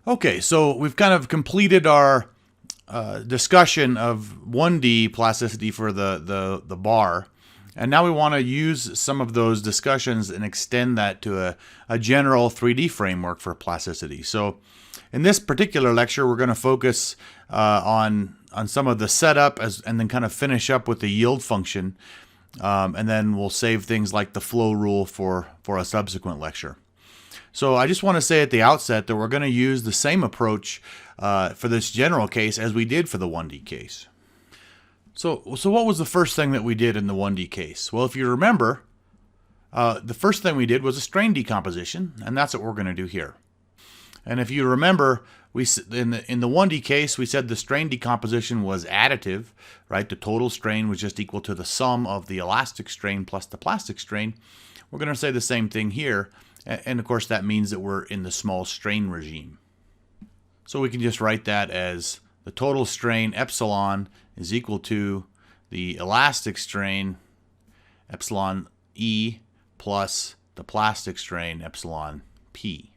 Okay, so we've kind of completed our discussion of 1D plasticity for the bar. And now we want to use some of those discussions and extend that to a general 3D framework for plasticity. So in this particular lecture, we're going to focus on some of the setup and then kind of finish up with the yield function. And then we'll save things like the flow rule for a subsequent lecture. So I just want to say at the outset that we're going to use the same approach for this general case as we did for the 1D case. So what was the first thing that we did in the 1D case? Well, if you remember, the first thing we did was a strain decomposition, and that's what we're going to do here. And if you remember, in the 1D case, we said the strain decomposition was additive, right? The total strain was just equal to the sum of the elastic strain plus the plastic strain. We're going to say the same thing here. And of course, that means that we're in the small strain regime. So we can just write that as the total strain epsilon is equal to the elastic strain epsilon E plus the plastic strain epsilon P.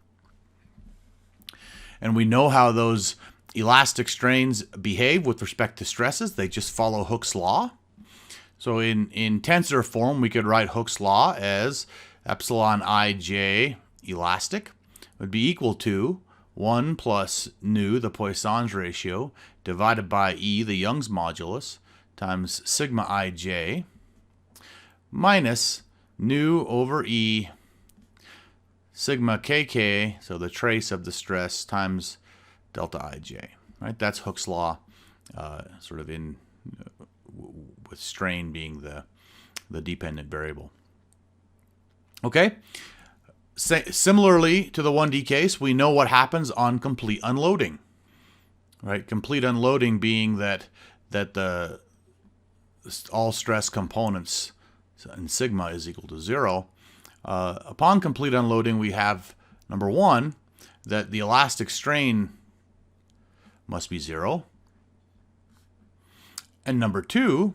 And we know how those elastic strains behave with respect to stresses. They just follow Hooke's law. So in tensor form, we could write Hooke's law as epsilon ij elastic would be equal to 1 plus nu, the Poisson's ratio, divided by E, the Young's modulus, times sigma ij, minus nu over E, sigma kk, so the trace of the stress, times delta ij. Right? That's Hooke's law, sort of in with strain being the dependent variable. Okay, similarly to the 1D case, we know what happens on complete unloading. Right, complete unloading being that the all stress components and sigma is equal to 0. Upon complete unloading, we have number 1 that the elastic strain must be 0, and number 2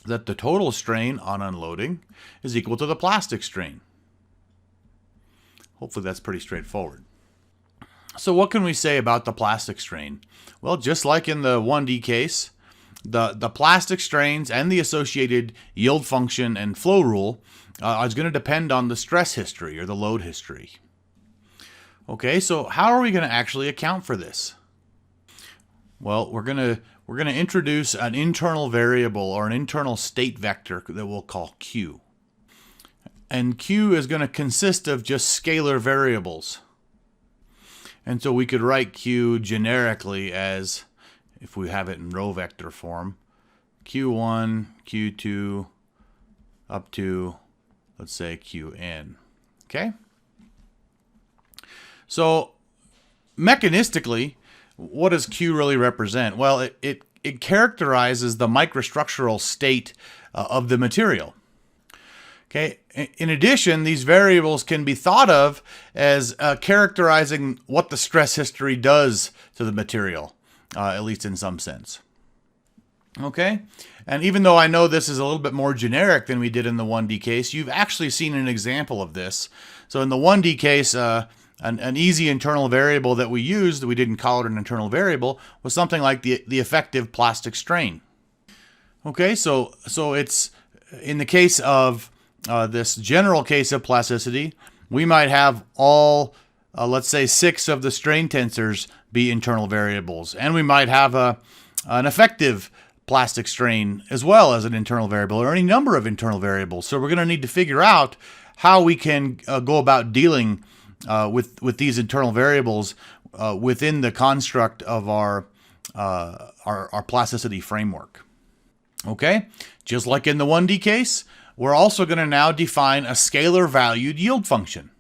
that the total strain on unloading is equal to the plastic strain. Hopefully that's pretty straightforward. So what can we say about the plastic strain? Well, just like in the 1D case, the plastic strains and the associated yield function and flow rule is going to depend on the stress history or the load history. Okay, so how are we going to actually account for this? Well, we're going to introduce an internal variable or an internal state vector that we'll call Q. And Q is going to consist of just scalar variables. And so we could write Q generically as, if we have it in row vector form, Q1, Q2, up to, let's say, Qn. Okay? So mechanistically, what does Q really represent? Well, it characterizes the microstructural state of the material. Okay. In addition, these variables can be thought of as characterizing what the stress history does to the material, at least in some sense. Okay. And even though I know this is a little bit more generic than we did in the 1D case, you've actually seen an example of this. So in the 1D case, an easy internal variable that we used, we didn't call it an internal variable, was something like the effective plastic strain. Okay, so it's in the case of this general case of plasticity, we might have all, let's say, 6 of the strain tensors be internal variables, and we might have an effective plastic strain as well as an internal variable, or any number of internal variables. So we're going to need to figure out how we can go about dealing with these internal variables within the construct of our plasticity framework. Okay, just like in the 1D case, we're also going to now define a scalar valued yield function.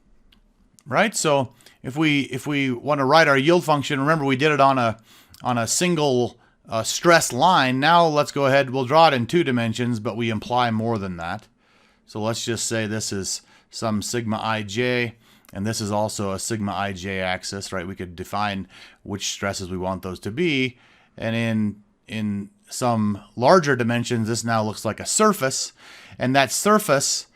Right? So if we want to write our yield function, remember we did it on a single stress line. Now let's go ahead. We'll draw it in 2 dimensions, but we imply more than that. So let's just say this is some sigma ij. And this is also a sigma ij axis, right? We could define which stresses we want those to be. And in some larger dimensions, this now looks like a surface. And that surface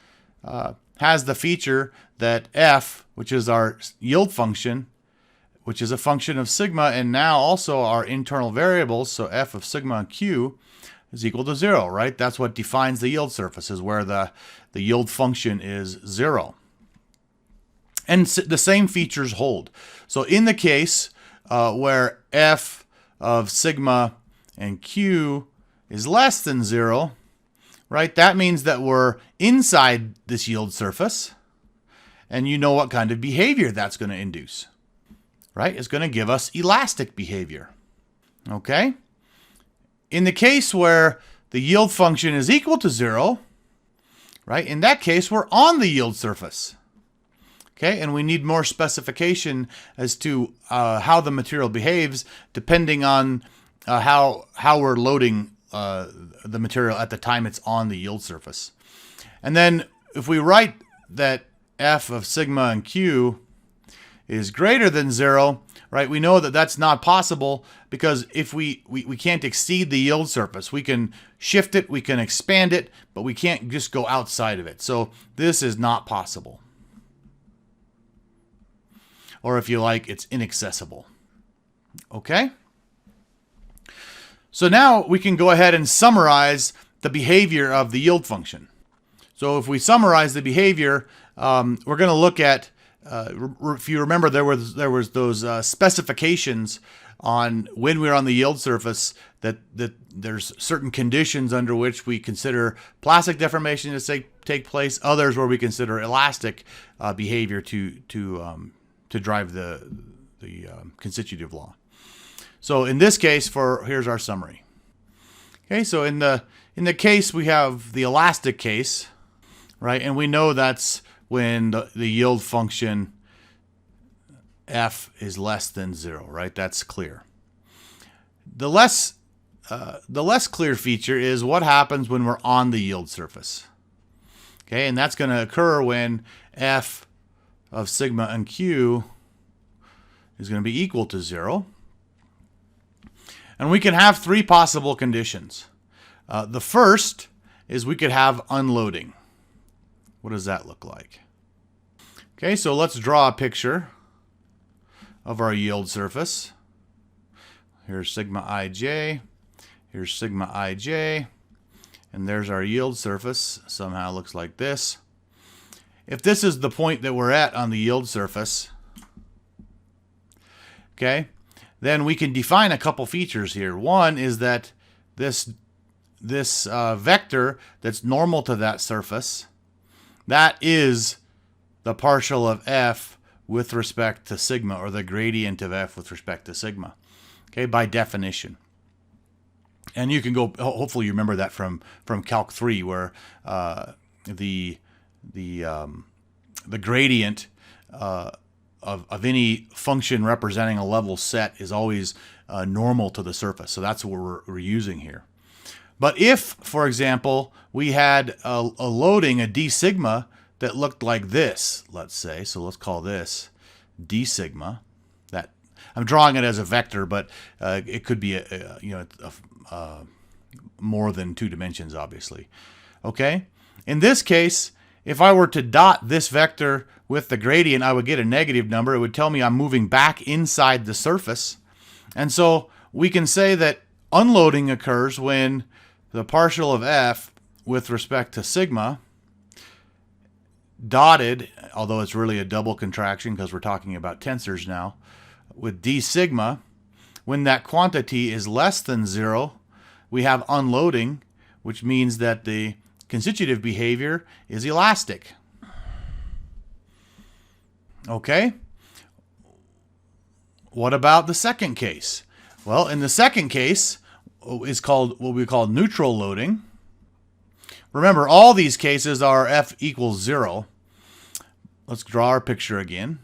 has the feature that f, which is our yield function, which is a function of sigma, and now also our internal variables, so f of sigma and q is equal to 0, right? That's what defines the yield surface, is where the yield function is 0. And the same features hold. So in the case where f of sigma and q is less than 0, right, that means that we're inside this yield surface, and you know what kind of behavior that's going to induce, right? It's going to give us elastic behavior, okay? In the case where the yield function is equal to 0, right, in that case, we're on the yield surface, okay? And we need more specification as to how the material behaves depending on how we're loading the material at the time it's on the yield surface. And then if we write that f of sigma and q is greater than 0, right, we know that that's not possible, because if we can't exceed the yield surface. We can shift it, we can expand it, but we can't just go outside of it. So this is not possible. Or if you like, it's inaccessible. Okay? So now we can go ahead and summarize the behavior of the yield function. So if we summarize the behavior, we're going to look at, if you remember, there was those specifications on when we're on the yield surface, that there's certain conditions under which we consider plastic deformation to take place, others where we consider elastic behavior to drive the constitutive law. So in this case, here's our summary. Okay, so in the case we have the elastic case, right, and we know that's when the yield function f is less than 0, right? That's clear. The less clear feature is what happens when we're on the yield surface. Okay, and that's going to occur when f of sigma and q is going to be equal to 0. And we can have three possible conditions. The first is we could have unloading. What does that look like? Okay, so let's draw a picture of our yield surface. Here's sigma ij, here's sigma ij, and there's our yield surface. Somehow looks like this. If this is the point that we're at on the yield surface, okay, then we can define a couple features here. One is that this vector that's normal to that surface, that is the partial of f with respect to sigma, or the gradient of f with respect to sigma, okay, by definition. And you can go, hopefully you remember that from Calc 3, where the gradient of any function representing a level set is always normal to the surface. So that's what we're using here. But if, for example, we had a loading, a d sigma, that looked like this, let's say, so let's call this d sigma. That I'm drawing it as a vector, but it could be more than 2 dimensions, obviously. Okay. In this case, if I were to dot this vector with the gradient, I would get a negative number. It would tell me I'm moving back inside the surface. And so we can say that unloading occurs when the partial of f with respect to sigma dotted, although it's really a double contraction because we're talking about tensors now, with d sigma, when that quantity is less than 0, we have unloading, which means that the constitutive behavior is elastic. Okay? What about the second case? Well, in the second case is called what we call neutral loading. Remember, all these cases are f equals 0. Let's draw our picture again.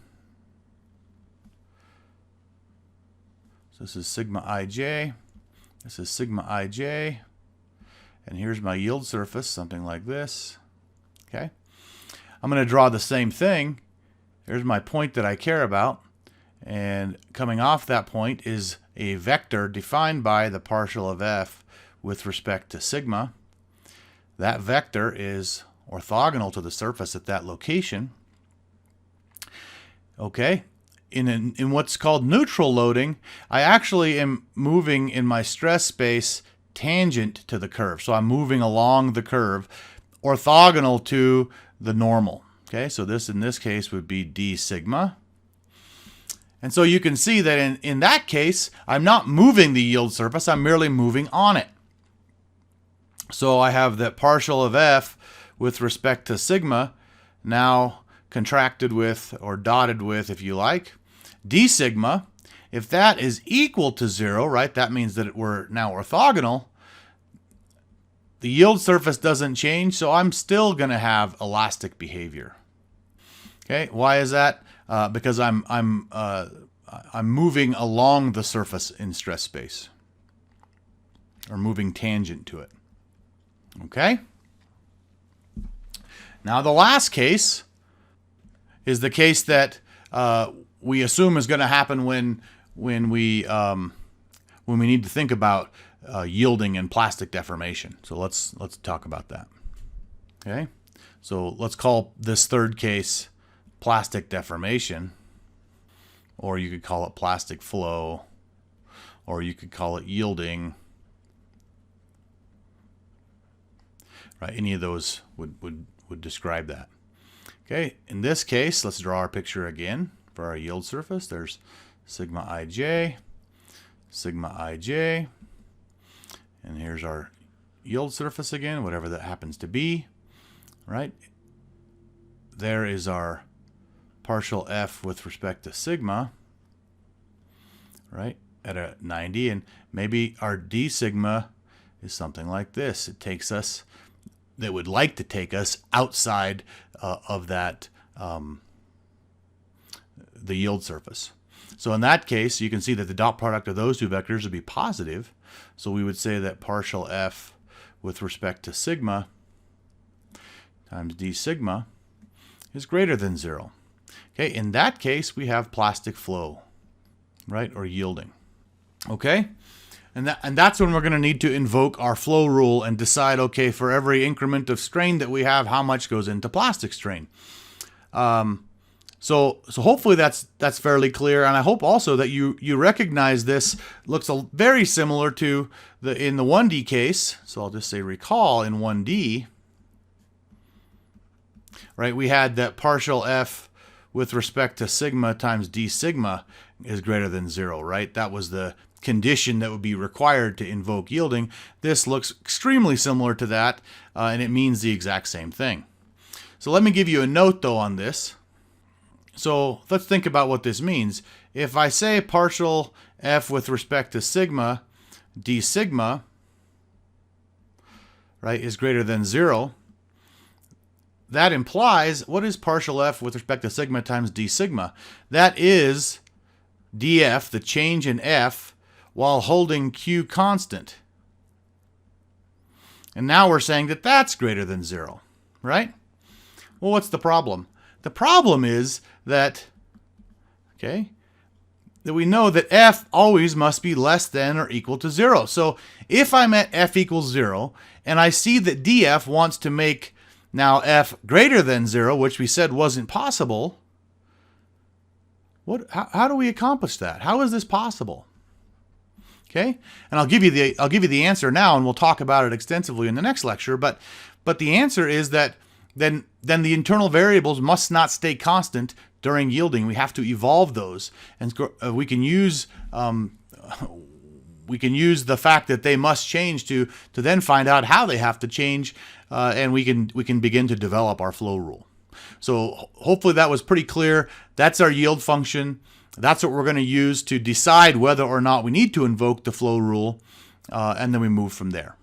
So this is sigma ij. This is sigma ij. And here's my yield surface, something like this. Okay? I'm going to draw the same thing. There's my point that I care about. And coming off that point is a vector defined by the partial of f with respect to sigma. That vector is orthogonal to the surface at that location. Okay? in what's called neutral loading, I actually am moving in my stress space tangent to the curve. So I'm moving along the curve, orthogonal to the normal. Okay, so this in this case would be d sigma. And so you can see that in that case, I'm not moving the yield surface, I'm merely moving on it. So I have that partial of f with respect to sigma now contracted with, or dotted with, if you like, d sigma. If that is equal to 0, right, that means that we're now orthogonal. The yield surface doesn't change, so I'm still going to have elastic behavior. Okay, why is that? Because I'm moving along the surface in stress space, or moving tangent to it. Okay. Now the last case is the case that we assume is going to happen when we need to think about yielding and plastic deformation. So let's talk about that. Okay. So let's call this third case plastic deformation, or you could call it plastic flow, or you could call it yielding. Right, any of those would describe that. Okay, in this case, let's draw our picture again for our yield surface. There's sigma ij, and here's our yield surface again, whatever that happens to be. Right, there is our partial f with respect to sigma, right, at a 90, and maybe our d sigma is something like this. It takes us, that would like to take us outside of that, the yield surface. So in that case, you can see that the dot product of those two vectors would be positive. So we would say that partial f with respect to sigma times d sigma is greater than 0. Okay, in that case, we have plastic flow, right, or yielding. Okay, and that's when we're going to need to invoke our flow rule and decide, okay, for every increment of strain that we have, how much goes into plastic strain. So hopefully that's fairly clear, and I hope also that you recognize this looks very similar to in the 1D case. So I'll just say recall in 1D, right? We had that partial f with respect to sigma times d sigma is greater than 0, right? That was the condition that would be required to invoke yielding. This looks extremely similar to that, and it means the exact same thing. So let me give you a note, though, on this. So let's think about what this means. If I say partial f with respect to sigma d sigma, right, is greater than 0, that implies, what is partial f with respect to sigma times d sigma? That is df, the change in f, while holding q constant. And now we're saying that that's greater than 0, right? Well, what's the problem? The problem is that, okay, that we know that f always must be less than or equal to 0. So if I'm at f equals 0, and I see that df wants to make now f greater than 0, which we said wasn't possible, how do we accomplish that? How is this possible? Okay, and I'll give you the answer now, and we'll talk about it extensively in the next lecture. But the answer is that then the internal variables must not stay constant during yielding. We have to evolve those, and we can use the fact that they must change to then find out how they have to change, and we can begin to develop our flow rule. So hopefully that was pretty clear. That's our yield function. That's what we're going to use to decide whether or not we need to invoke the flow rule, and then we move from there.